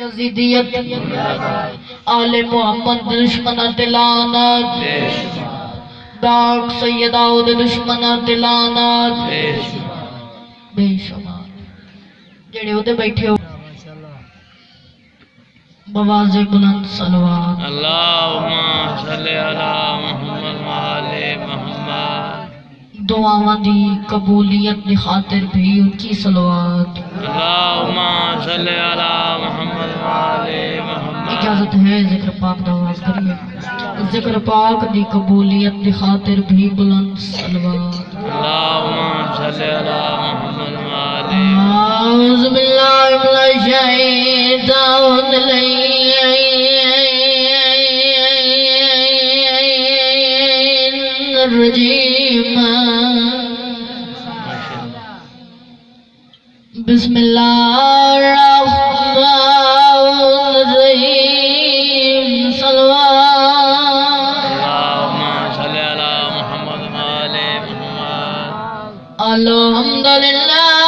یزیدیت آل محمد دشمنات لعنت ڈاک سید داؤد دشمنات لعنت بے شمار جڑے ہوتے بیٹھے ہو بواز بلند صلوات اللہم صلی علی محمد وآل محمد دعاواں دی قبولیت دی خاطر بھی اونچی صلوات اللہم صلی علی محمد وآل محمد اجازت ہے ذکر پاک دعواز کریے ذکر پاک دی قبولیت دی خاطر بھی بلند صلوات اللہم صلی علی محمد وآل اعوذ باللہ من الشیطان الرجیم بسم اللہ الرحمن الرحیم صلوات اللہم صلی علی محمد وآل محمد الحمدللہ